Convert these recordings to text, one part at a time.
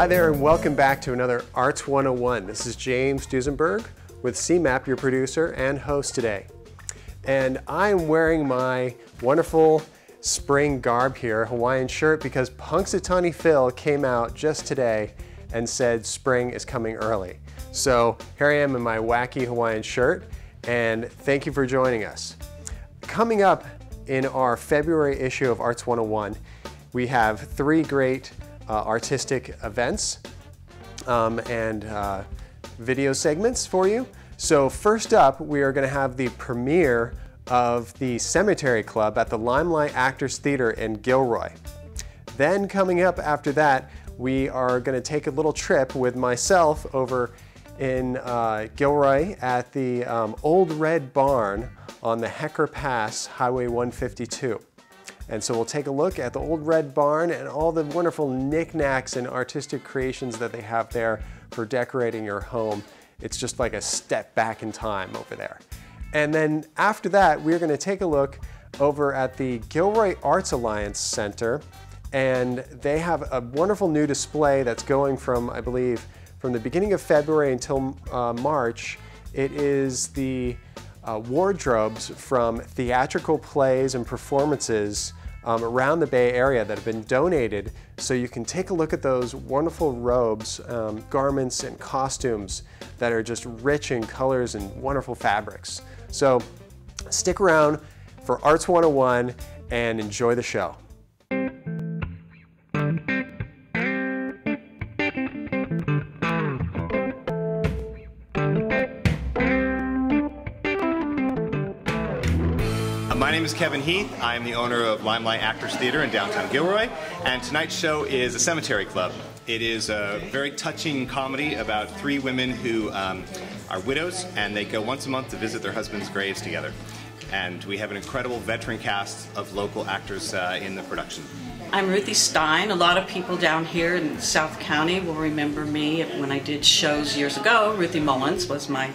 Hi there and welcome back to another Arts 101. This is James Duesenberg with CMAP, your producer and host today. And I'm wearing my wonderful spring garb here, Hawaiian shirt, because Punxsutawney Phil came out just today and said spring is coming early. So here I am in my wacky Hawaiian shirt, and thank you for joining us. Coming up in our February issue of Arts 101, we have three great artistic events and video segments for you. So first up, we are going to have the premiere of the Cemetery Club at the LimeLight Actors Theater in Gilroy. Then coming up after that, we are going to take a little trip with myself over in Gilroy at the Old Red Barn on the Hecker Pass, Highway 152. And so we'll take a look at the Old Red Barn and all the wonderful knickknacks and artistic creations that they have there for decorating your home. It's just like a step back in time over there. And then after that, we're going to take a look over at the Gilroy Arts Alliance Center, and they have a wonderful new display that's going from, I believe, from the beginning of February until March. It is the wardrobes from theatrical plays and performances around the Bay Area that have been donated, so you can take a look at those wonderful robes, garments and costumes that are just rich in colors and wonderful fabrics. So stick around for Arts 101 and enjoy the show. My name is Kevin Heath. I am the owner of LimeLight Actors Theater in downtown Gilroy, and tonight's show is a Cemetery Club. It is a very touching comedy about three women who are widows, and they go once a month to visit their husbands' graves together. And we have an incredible veteran cast of local actors in the production. I'm Ruthie Stein. A lot of people down here in South County will remember me when I did shows years ago. Ruthie Mullins was my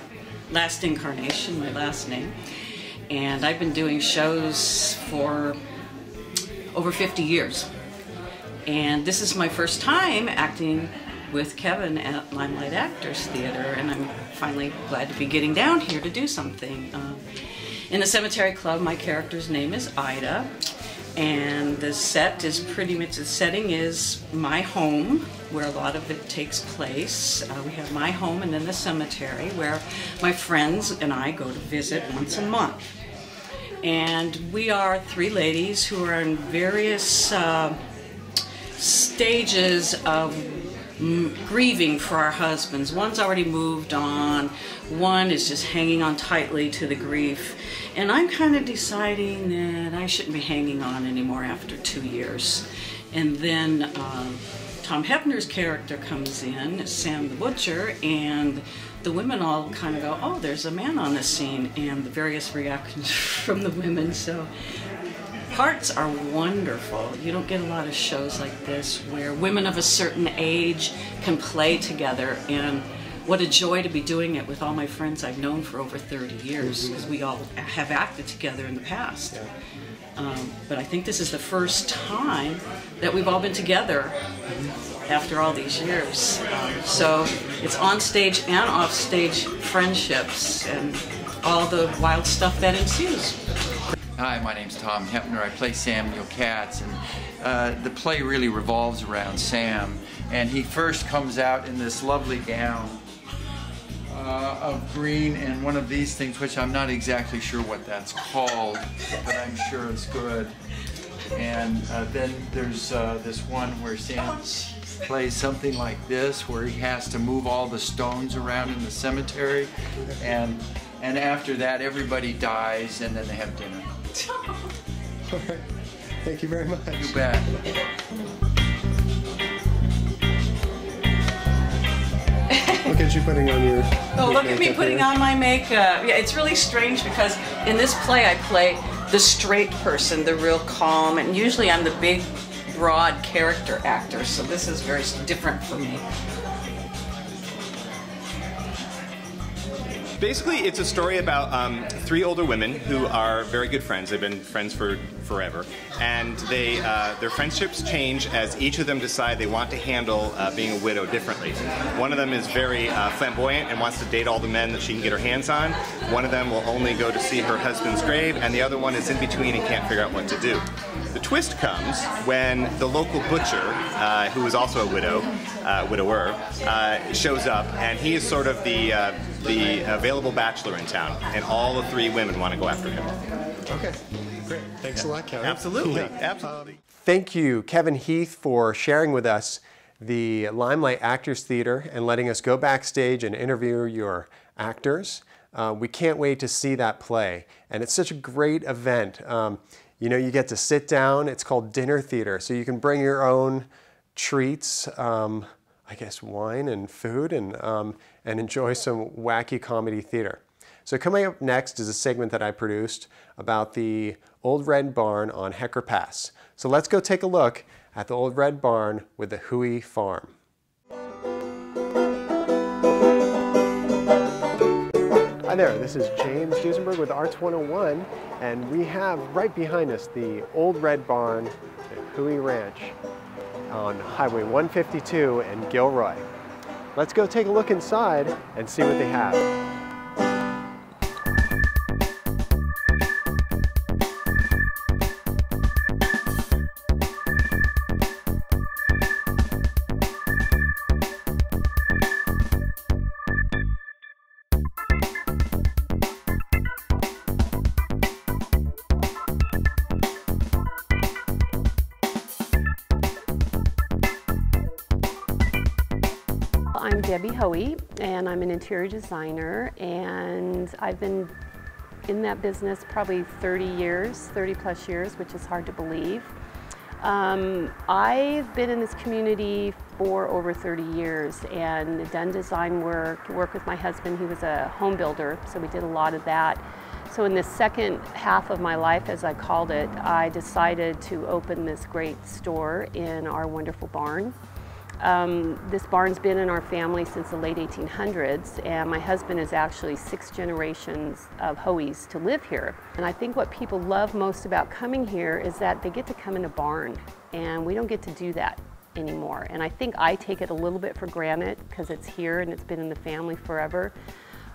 last incarnation, my last name. And I've been doing shows for over 50 years. And this is my first time acting with Kevin at LimeLight Actors Theater, and I'm finally glad to be getting down here to do something. In the Cemetery Club, my character's name is Ida, and the set is pretty much, the setting is my home, where a lot of it takes place. We have my home and then the cemetery, where my friends and I go to visit once a month. And we are three ladies who are in various stages of grieving for our husbands. One's already moved on, one is just hanging on tightly to the grief, and I'm kind of deciding that I shouldn't be hanging on anymore after 2 years. And then Tom Hepner's character comes in, Sam the Butcher, and the women all kind of go, oh, there's a man on the scene, and the various reactions from the women. So parts are wonderful. You don't get a lot of shows like this where women of a certain age can play together, and what a joy to be doing it with all my friends I've known for over 30 years, because we all have acted together in the past. But I think this is the first time that we've all been together after all these years. So it's on stage and off stage friendships and all the wild stuff that ensues. Hi, my name's Tom Hepner. I play Samuel Katz, and the play really revolves around Sam. And he first comes out in this lovely gown of green and one of these things, which I'm not exactly sure what that's called, but I'm sure it's good. And then there's this one where Sam plays something like this, where he has to move all the stones around in the cemetery, and after that everybody dies, and then they have dinner. All right. Thank you very much. You bet. Look at you putting on your Oh, look at me putting on my makeup. Yeah, it's really strange because in this play I play the straight person, the real calm, and usually I'm the big, broad character actor, so this is very different for me. Basically, it's a story about three older women who are very good friends. They've been friends for forever, and their friendships change as each of them decide they want to handle being a widow differently. One of them is very flamboyant and wants to date all the men that she can get her hands on. One of them will only go to see her husband's grave, and the other one is in between and can't figure out what to do. The twist comes when the local butcher, who is also a widower, shows up, and he is sort of the available bachelor in town, and all the three women want to go after him. Okay, great. Thanks a lot, Kevin. Absolutely, absolutely. Thank you, Kevin Heath, for sharing with us the LimeLight Actors Theater and letting us go backstage and interview your actors. We can't wait to see that play, and it's such a great event. You know, you get to sit down. It's called dinner theater, so you can bring your own treats, I guess wine and food, and enjoy some wacky comedy theater. So coming up next is a segment that I produced about the Old Red Barn on Hecker Pass. So let's go take a look at the Old Red Barn with the Hoey Farm. Hi there, this is James Duesenberg with Arts 101, and we have right behind us the Old Red Barn at Hoey Ranch on Highway 152 in Gilroy. Let's go take a look inside and see what they have. I'm Debbie Hoey, and I'm an interior designer, and I've been in that business probably 30 plus years, which is hard to believe. I've been in this community for over 30 years and done design work with my husband. He was a home builder, so we did a lot of that. So in the second half of my life, as I called it, I decided to open this great store in our wonderful barn. This barn's been in our family since the late 1800s, and my husband is actually 6 generations of Hoeys to live here. And I think what people love most about coming here is that they get to come in a barn, and we don't get to do that anymore. And I think I take it a little bit for granted because it's here and it's been in the family forever.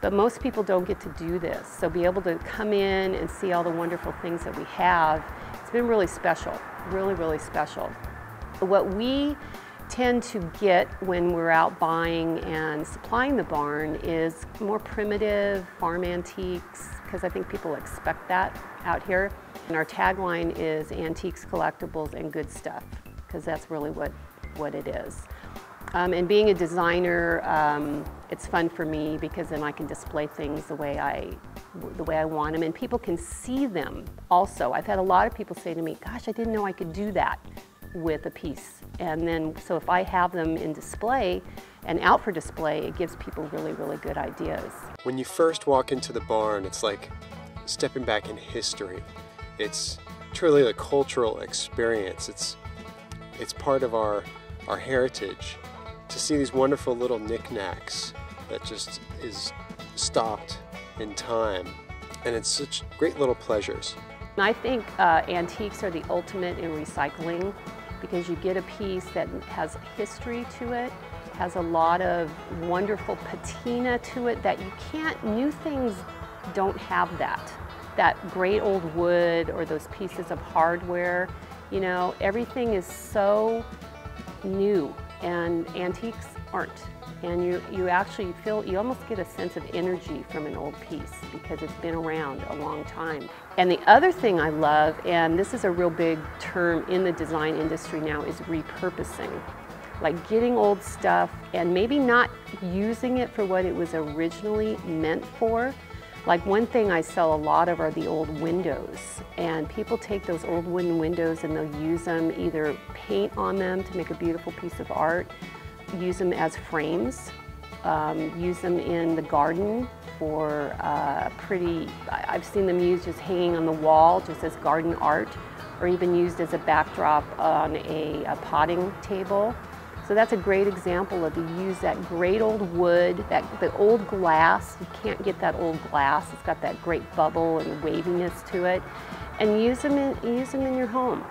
But most people don't get to do this. So be able to come in and see all the wonderful things that we have, it's been really special, really, really special. What we tend to get when we're out buying and supplying the barn is more primitive farm antiques, because I think people expect that out here. And our tagline is antiques, collectibles, and good stuff, because that's really what it is. And being a designer, it's fun for me because then I can display things the way I want them, and people can see them also. I've had a lot of people say to me, gosh, I didn't know I could do that with a piece. And then, so if I have them in display and out for display, it gives people really, really good ideas. When you first walk into the barn, it's like stepping back in history. It's truly a cultural experience. It's part of our heritage to see these wonderful little knickknacks that just is stopped in time. And it's such great little pleasures. I think antiques are the ultimate in recycling, because you get a piece that has history to it, has a lot of wonderful patina to it that you can't, new things don't have that. That great old wood or those pieces of hardware, you know, everything is so new and antiques aren't. And you actually feel, you almost get a sense of energy from an old piece because it's been around a long time. And the other thing I love, and this is a real big term in the design industry now, is repurposing. Like getting old stuff and maybe not using it for what it was originally meant for. Like one thing I sell a lot of are the old windows, and people take those old wooden windows and they'll use them, either paint on them to make a beautiful piece of art, use them as frames, use them in the garden for pretty, I've seen them used just hanging on the wall just as garden art, or even used as a backdrop on a potting table. So that's a great example of, you use that great old wood, the old glass. You can't get that old glass. It's got that great bubble and waviness to it, and use them in your home.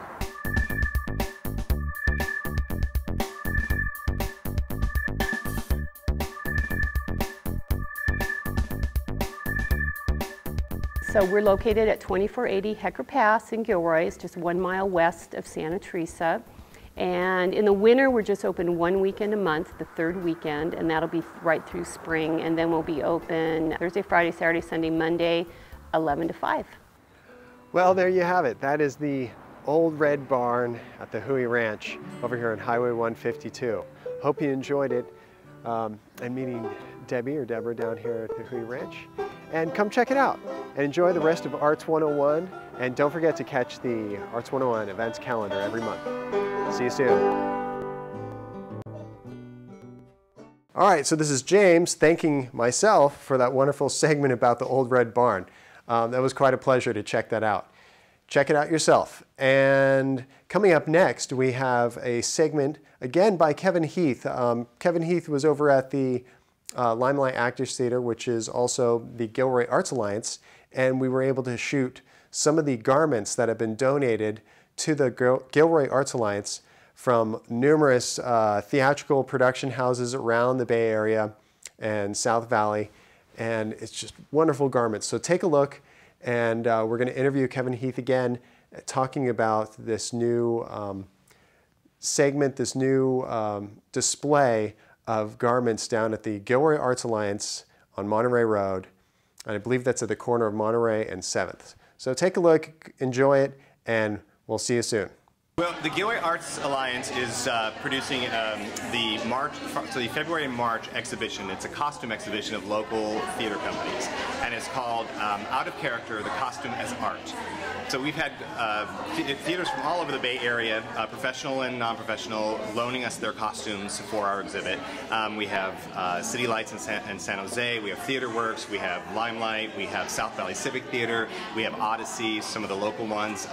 So we're located at 2480 Hecker Pass in Gilroy. It's just 1 mile west of Santa Teresa. And in the winter, we're just open 1 weekend a month, the third weekend, and that'll be right through spring. And then we'll be open Thursday, Friday, Saturday, Sunday, Monday, 11 to 5. Well, there you have it. That is the old red barn at the Hoey Ranch over here on Highway 152. Hope you enjoyed it. I'm meeting Debbie or Deborah down here at the Hoey Ranch. And come check it out and enjoy the rest of Arts 101. And don't forget to catch the Arts 101 events calendar every month. See you soon. All right, so this is James thanking myself for that wonderful segment about the old red barn. That was quite a pleasure to check that out. Check it out yourself. And coming up next, we have a segment again by Kevin Heath. Kevin Heath was over at the LimeLight Actors Theater, which is also the Gilroy Arts Alliance, and we were able to shoot some of the garments that have been donated to the Gilroy Arts Alliance from numerous theatrical production houses around the Bay Area and South Valley, and it's just wonderful garments. So take a look, and we're going to interview Kevin Heath again, talking about this new segment, this new display of garments down at the Gilroy Arts Alliance on Monterey Road. And I believe that's at the corner of Monterey and 7th. So take a look, enjoy it, and we'll see you soon. Well, the Gilroy Arts Alliance is producing the February and March exhibition. It's a costume exhibition of local theater companies, and it's called Out of Character, the Costume as Art. So we've had theaters from all over the Bay Area, professional and non-professional, loaning us their costumes for our exhibit. We have City Lights in San Jose, we have Theater Works, we have LimeLight, we have South Valley Civic Theater, we have Odyssey, some of the local ones,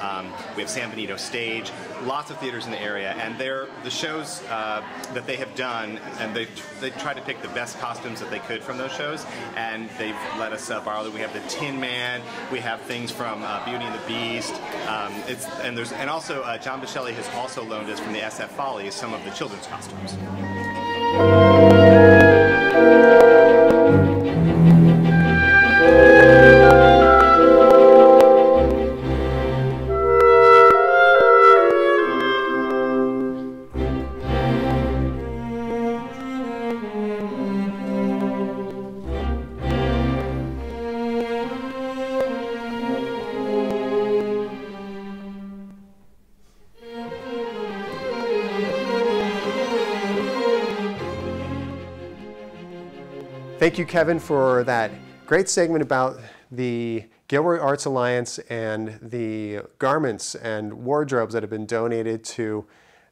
we have San Benito Stage, lots of theaters in the area, and the shows that they have done, and they try to pick the best costumes that they could from those shows, and they've let us borrow them. We have the Tin Man, we have things from Beauty and the Beast, and also John Bicheli has also loaned us from the SF Follies some of the children's costumes. Thank you, Kevin, for that great segment about the Gilroy Arts Alliance and the garments and wardrobes that have been donated to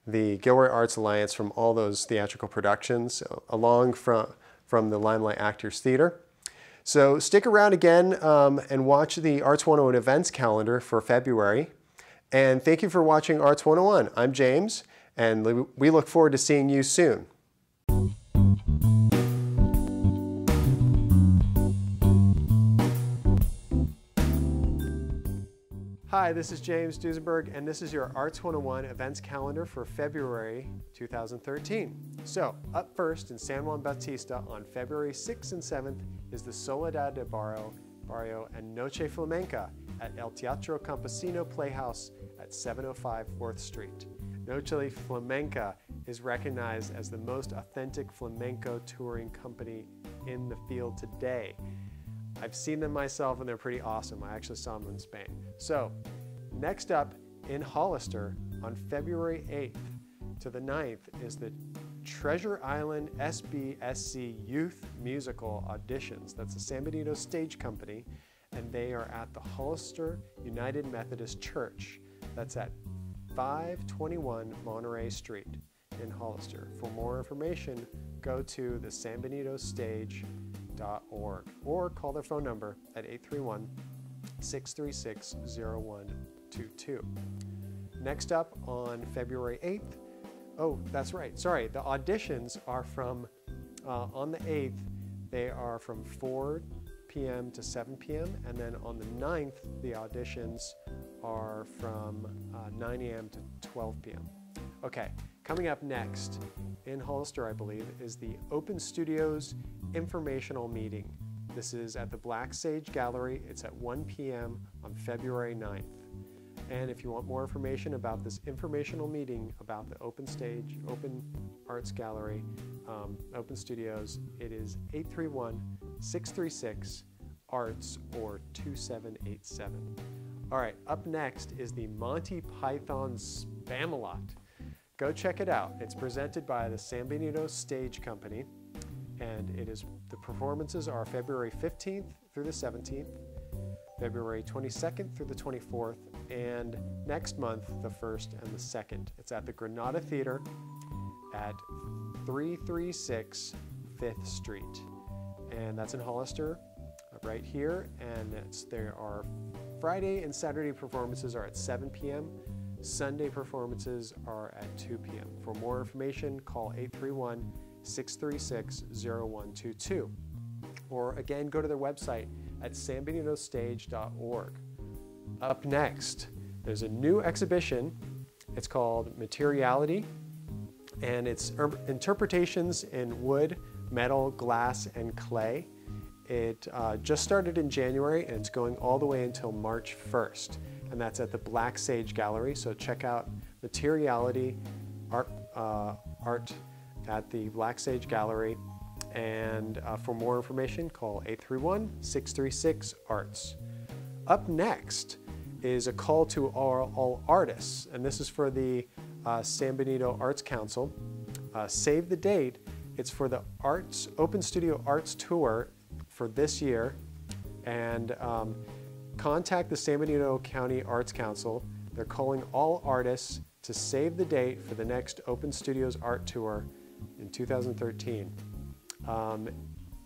the Gilroy Arts Alliance from all those theatrical productions, along from the LimeLight Actors Theater. So stick around again and watch the Arts 101 events calendar for February. And thank you for watching Arts 101. I'm James, and we look forward to seeing you soon. Hi, this is James Duesenberg, and this is your Arts 101 events calendar for February 2013. So, up first in San Juan Bautista on February 6th and 7th is the Soledad de Barrio and Noche Flamenca at El Teatro Campesino Playhouse at 705 4th Street. Noche Flamenca is recognized as the most authentic flamenco touring company in the field today. I've seen them myself and they're pretty awesome. I actually saw them in Spain. So next up in Hollister on February 8th to the 9th is the Treasure Island SBSC Youth Musical Auditions. That's the San Benito Stage Company, and they are at the Hollister United Methodist Church. That's at 521 Monterey Street in Hollister. For more information, go to the sanbenitostage.org or call their phone number at 831-636-0122. Next up on February 8th, Oh, that's right. Sorry, the auditions are from, on the 8th, they are from 4 p.m. to 7 p.m. And then on the 9th, the auditions are from 9 a.m. to 12 p.m. Okay, coming up next in Hollister, I believe, is the Open Studios informational meeting. This is at the Black Sage Gallery. It's at 1 p.m. on February 9th. And if you want more information about this informational meeting about the Open Stage, Open Arts Gallery, Open Studios, it is 831-636-ARTS or 2787. All right, up next is the Monty Python Spamalot. Go check it out. It's presented by the San Benito Stage Company, and the performances are February 15th through the 17th, February 22nd through the 24th, and next month, the 1st and the 2nd. It's at the Granada Theater at 336 5th Street. And that's in Hollister, right here. And there are Friday and Saturday performances are at 7 p.m. Sunday performances are at 2 p.m. For more information, call 831-636-0122. Or again, go to their website at sanbenitostage.org. Up next, there's a new exhibition. It's called Materiality, and it's interpretations in wood, metal, glass, and clay. It just started in January, and it's going all the way until March 1st, and that's at the Black Sage Gallery. So check out Materiality art at the Black Sage Gallery. And for more information, call 831-636-ARTS. Up next is a call to all artists, and this is for the San Benito Arts Council. Save the date. It's for the Open Studio Arts Tour for this year, and contact the San Benito County Arts Council. They're calling all artists to save the date for the next Open Studios Art Tour in 2013.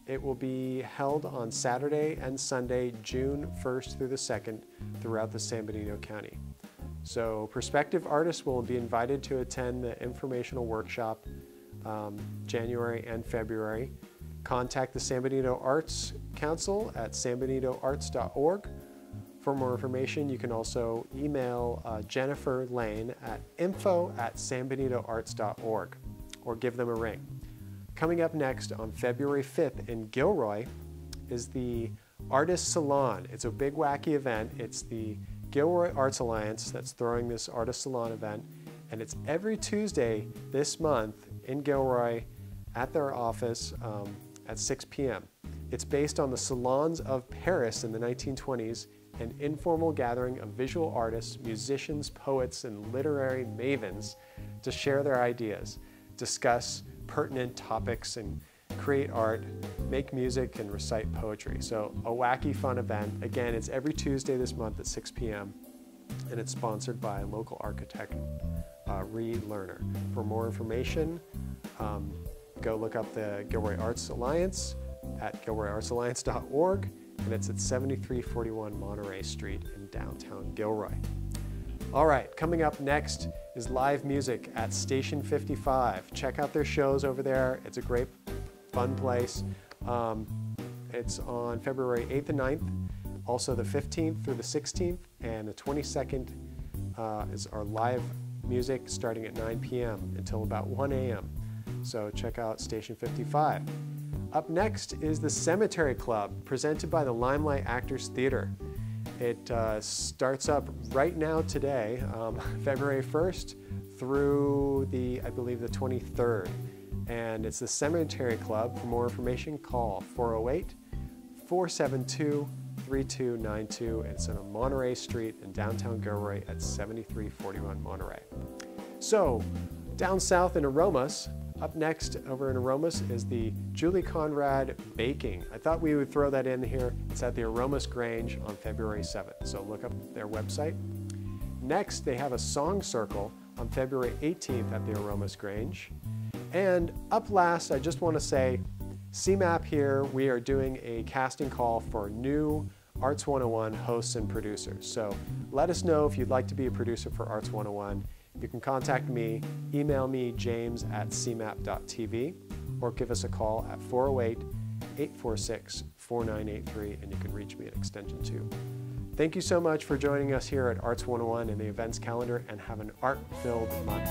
It will be held on Saturday and Sunday, June 1st through the 2nd, throughout the San Benito County. So prospective artists will be invited to attend the informational workshop January and February. Contact the San Benito Arts Council at sanbenitoarts.org. For more information, you can also email Jennifer Lane at info@sanbenitoarts.org or give them a ring. Coming up next on February 5th in Gilroy is the Artist Salon. It's a big wacky event. It's the Gilroy Arts Alliance that's throwing this Artist Salon event, and it's every Tuesday this month in Gilroy at their office at 6 p.m. It's based on the salons of Paris in the 1920s, an informal gathering of visual artists, musicians, poets, and literary mavens to share their ideas, discuss pertinent topics, and create art, make music, and recite poetry. So a wacky, fun event. Again, it's every Tuesday this month at 6 p.m. and it's sponsored by local architect Reed Lerner. For more information, go look up the Gilroy Arts Alliance at gilroyartsalliance.org, and it's at 7341 Monterey Street in downtown Gilroy. All right, coming up next is live music at Station 55. Check out their shows over there. It's a great, fun place. It's on February 8th and 9th, also the 15th through the 16th, and the 22nd is our live music starting at 9 p.m. until about 1 a.m. So check out Station 55. Up next is the Cemetery Club, presented by the LimeLight Actors Theater. It starts up right now today, February 1st through I believe the 23rd. And it's the Cemetery Club. For more information, call 408-472-3292. It's on Monterey Street in downtown Gilroy at 7341 Monterey. So, down south in Aromas, up next over in Aromas is the Julie Conrad Baking. I thought we would throw that in here. It's at the Aromas Grange on February 7th, so look up their website. Next, they have a song circle on February 18th at the Aromas Grange. And up last, I just want to say, CMAP here, we are doing a casting call for new Arts 101 hosts and producers. So let us know if you'd like to be a producer for Arts 101. You can contact me, email me, james@cmap.tv, or give us a call at 408-846-4983, and you can reach me at extension 2. Thank you so much for joining us here at Arts 101 and the events calendar, and have an art-filled month.